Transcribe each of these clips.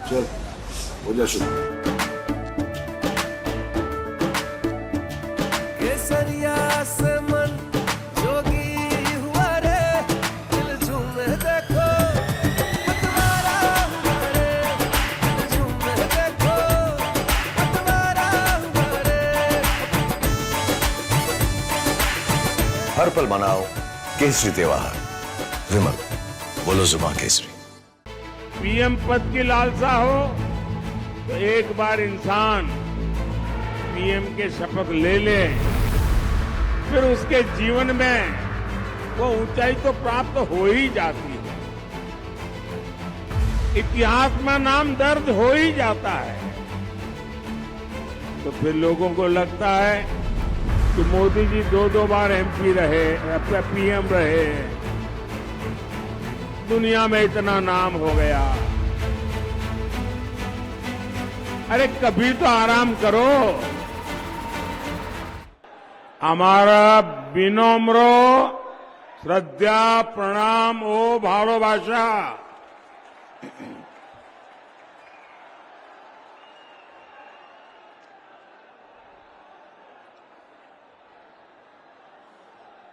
चल हो जा शुरू। केसरिया से मन जोगी हुआ रे, दिल झूमे देखो पतवारा हुआ रे, दिल झूमे देखो पतवारा हुआ रे। हर पल मनाओ केसरी त्योहार। विमल, बोलो जुबान केसरी। पीएम पद की लालसा हो तो एक बार इंसान पीएम के शपथ ले ले, फिर उसके जीवन में वो ऊंचाई तो प्राप्त हो ही जाती है, इतिहास में नाम दर्ज हो ही जाता है। तो फिर लोगों को लगता है कि मोदी जी दो बार एमपी रहे, पीएम रहे, दुनिया में इतना नाम हो गया। अरे कभी तो आराम करो। हमारा विनम्र श्रद्धा प्रणाम ओ भारोभाषा।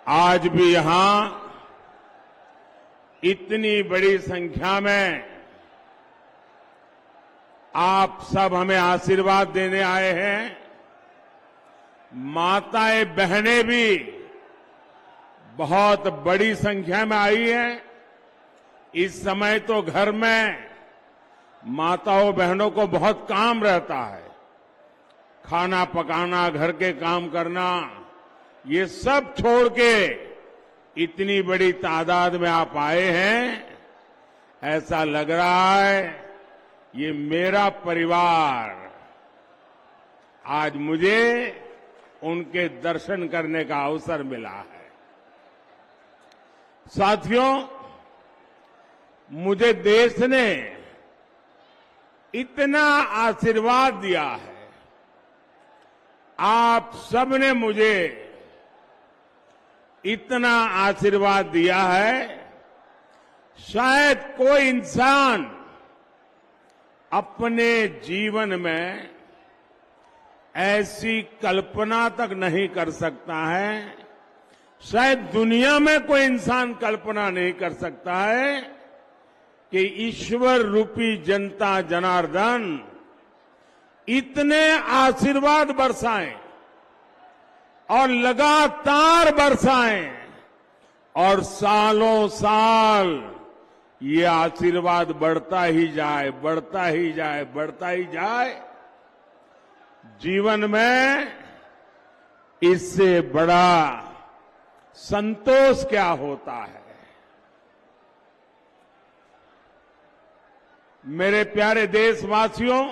आज भी यहां इतनी बड़ी संख्या में आप सब हमें आशीर्वाद देने आए हैं। माताएं बहनें भी बहुत बड़ी संख्या में आई हैं। इस समय तो घर में माताओं बहनों को बहुत काम रहता है, खाना पकाना, घर के काम करना, ये सब छोड़ के इतनी बड़ी तादाद में आप आए हैं। ऐसा लग रहा है ये मेरा परिवार। आज मुझे उनके दर्शन करने का अवसर मिला है। साथियों, मुझे देश ने इतना आशीर्वाद दिया है, आप सबने मुझे इतना आशीर्वाद दिया है, शायद कोई इंसान अपने जीवन में ऐसी कल्पना तक नहीं कर सकता है, शायद दुनिया में कोई इंसान कल्पना नहीं कर सकता है कि ईश्वर रूपी जनता जनार्दन इतने आशीर्वाद बरसाएं और लगातार बरसाएं और सालों साल ये आशीर्वाद बढ़ता ही जाए, बढ़ता ही जाए, बढ़ता ही जाए। जीवन में इससे बड़ा संतोष क्या होता है। मेरे प्यारे देशवासियों,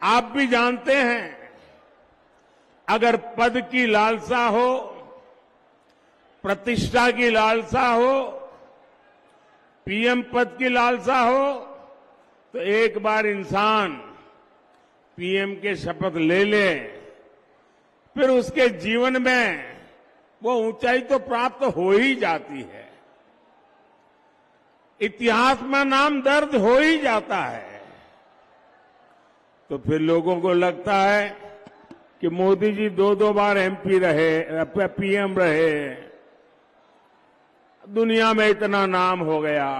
आप भी जानते हैं, अगर पद की लालसा हो, प्रतिष्ठा की लालसा हो, पीएम पद की लालसा हो, तो एक बार इंसान पीएम के शपथ ले ले, फिर उसके जीवन में वो ऊंचाई तो प्राप्त हो ही जाती है, इतिहास में नाम दर्ज हो ही जाता है। तो फिर लोगों को लगता है कि मोदी जी दो बार एमपी रहे, पीएम रहे, दुनिया में इतना नाम हो गया।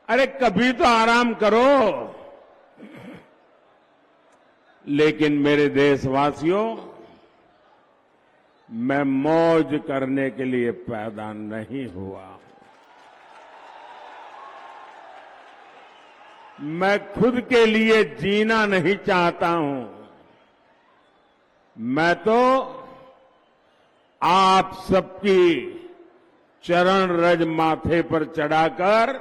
अरे कभी तो आराम करो। लेकिन मेरे देशवासियों, मैं मौज करने के लिए पैदा नहीं हुआ। मैं खुद के लिए जीना नहीं चाहता हूं। मैं तो आप सबकी चरण रज माथे पर चढ़ाकर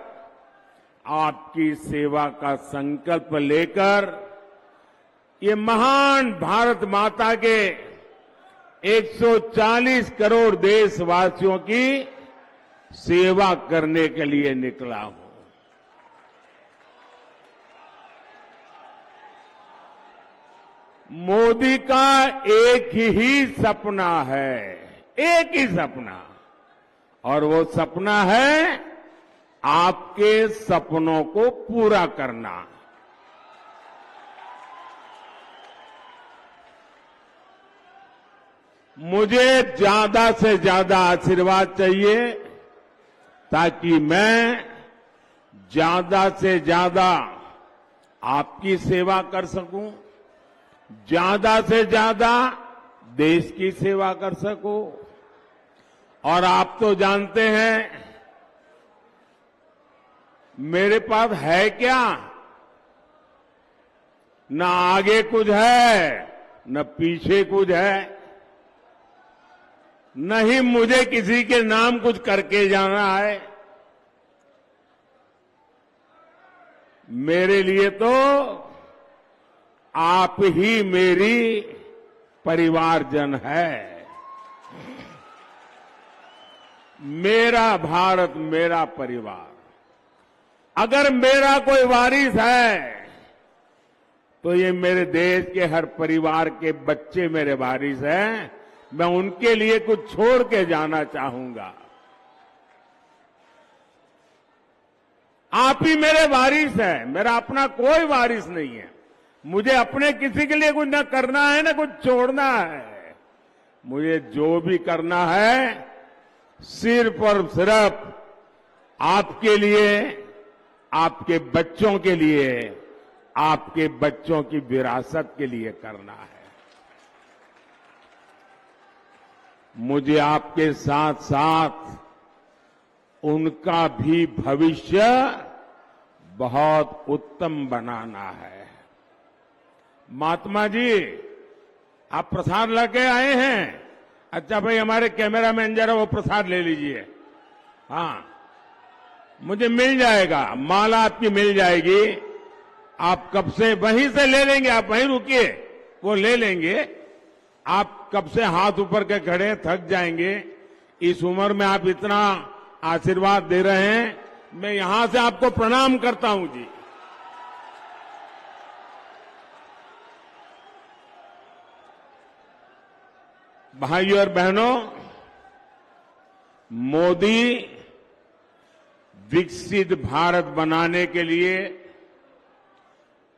आपकी सेवा का संकल्प लेकर ये महान भारत माता के 140 करोड़ देशवासियों की सेवा करने के लिए निकला हूं। मोदी का एक ही सपना है, एक ही सपना, और वो सपना है आपके सपनों को पूरा करना। मुझे ज्यादा से ज्यादा आशीर्वाद चाहिए ताकि मैं ज्यादा से ज्यादा आपकी सेवा कर सकूं, ज्यादा से ज्यादा देश की सेवा कर सकूं। और आप तो जानते हैं मेरे पास है क्या, न आगे कुछ है न पीछे कुछ है, न ही मुझे किसी के नाम कुछ करके जाना है। मेरे लिए तो आप ही मेरी परिवारजन है। मेरा भारत मेरा परिवार। अगर मेरा कोई वारिस है तो ये मेरे देश के हर परिवार के बच्चे मेरे वारिस हैं। मैं उनके लिए कुछ छोड़ के जाना चाहूंगा। आप ही मेरे वारिस हैं, मेरा अपना कोई वारिस नहीं है। मुझे अपने किसी के लिए कुछ न करना है न कुछ छोड़ना है। मुझे जो भी करना है सिर्फ और सिर्फ आपके लिए, आपके बच्चों के लिए, आपके बच्चों की विरासत के लिए करना है। मुझे आपके साथ साथ उनका भी भविष्य बहुत उत्तम बनाना है। महात्मा जी, आप प्रसाद लेके आए हैं? अच्छा भाई, हमारे कैमरामैन जरा वो प्रसाद ले लीजिए। हाँ, मुझे मिल जाएगा, माला आपकी मिल जाएगी। आप कब से वहीं से ले लेंगे, आप वहीं रुकिए, वो ले लेंगे। आप कब से हाथ ऊपर के खड़े हैं, थक जाएंगे। इस उम्र में आप इतना आशीर्वाद दे रहे हैं, मैं यहां से आपको प्रणाम करता हूं जी। भाइयों और बहनों, मोदी विकसित भारत बनाने के लिए,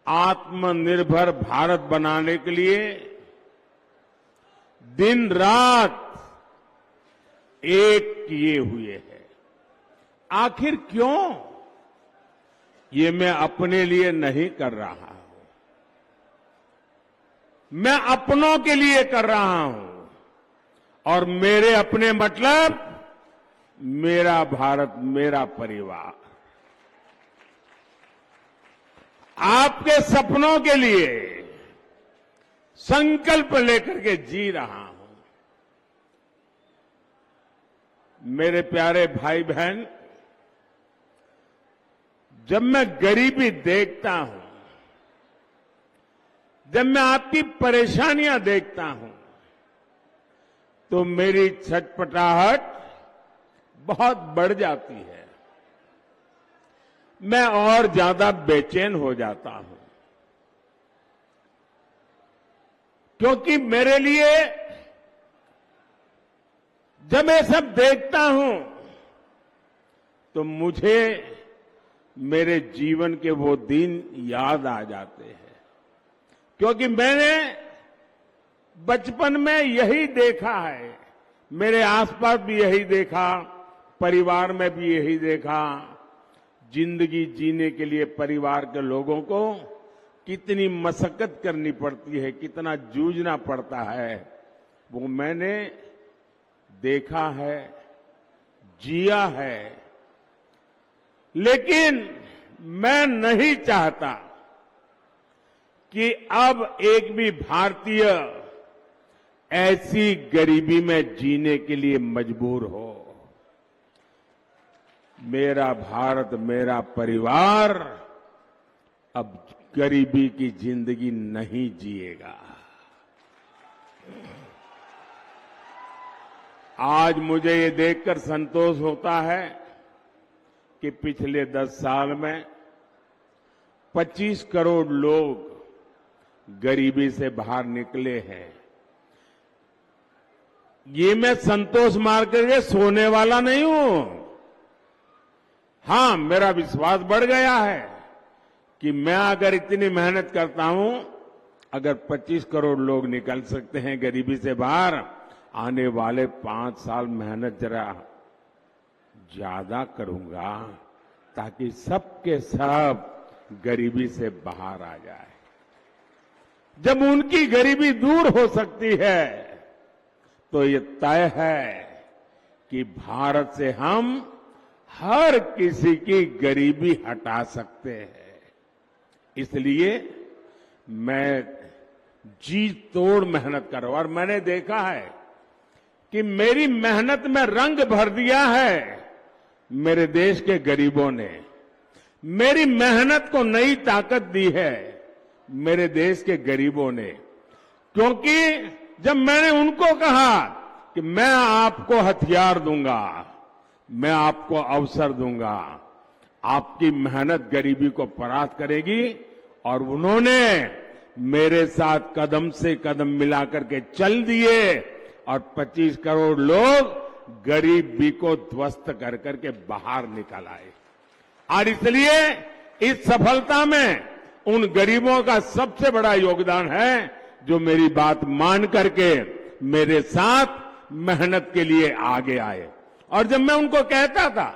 आत्मनिर्भर भारत बनाने के लिए दिन रात एक किए हुए हैं। आखिर क्यों? ये मैं अपने लिए नहीं कर रहा हूं, मैं अपनों के लिए कर रहा हूं। और मेरे अपने मतलब मेरा भारत मेरा परिवार। आपके सपनों के लिए संकल्प लेकर के जी रहा हूं। मेरे प्यारे भाई बहन, जब मैं गरीबी देखता हूं, जब मैं आपकी परेशानियां देखता हूं, तो मेरी छटपटाहट बहुत बढ़ जाती है। मैं और ज्यादा बेचैन हो जाता हूं, क्योंकि मेरे लिए जब मैं सब देखता हूं तो मुझे मेरे जीवन के वो दिन याद आ जाते हैं। क्योंकि मैंने बचपन में यही देखा है, मेरे आसपास भी यही देखा, परिवार में भी यही देखा। जिंदगी जीने के लिए परिवार के लोगों को कितनी मशक्कत करनी पड़ती है, कितना जूझना पड़ता है, वो मैंने देखा है, जिया है। लेकिन मैं नहीं चाहता कि अब एक भी भारतीय ऐसी गरीबी में जीने के लिए मजबूर हो। मेरा भारत मेरा परिवार अब गरीबी की जिंदगी नहीं जिएगा। आज मुझे ये देखकर संतोष होता है कि पिछले 10 साल में 25 करोड़ लोग गरीबी से बाहर निकले हैं। ये मैं संतोष मार करके सोने वाला नहीं हूं। हां, मेरा विश्वास बढ़ गया है कि मैं अगर इतनी मेहनत करता हूं, अगर 25 करोड़ लोग निकल सकते हैं गरीबी से बाहर, आने वाले 5 साल मेहनत जरा ज्यादा करूंगा ताकि सबके सब गरीबी से बाहर आ जाए। जब उनकी गरीबी दूर हो सकती है तो ये तय है कि भारत से हम हर किसी की गरीबी हटा सकते हैं। इसलिए मैं जी तोड़ मेहनत कर रहा हूं और मैंने देखा है कि मेरी मेहनत में रंग भर दिया है मेरे देश के गरीबों ने। मेरी मेहनत को नई ताकत दी है मेरे देश के गरीबों ने, क्योंकि जब मैंने उनको कहा कि मैं आपको हथियार दूंगा, मैं आपको अवसर दूंगा, आपकी मेहनत गरीबी को परास्त करेगी, और उन्होंने मेरे साथ कदम से कदम मिलाकर के चल दिए और 25 करोड़ लोग गरीबी को ध्वस्त कर करके बाहर निकल आए। और इसलिए इस सफलता में उन गरीबों का सबसे बड़ा योगदान है जो मेरी बात मान करके मेरे साथ मेहनत के लिए आगे आए। और जब मैं उनको कहता था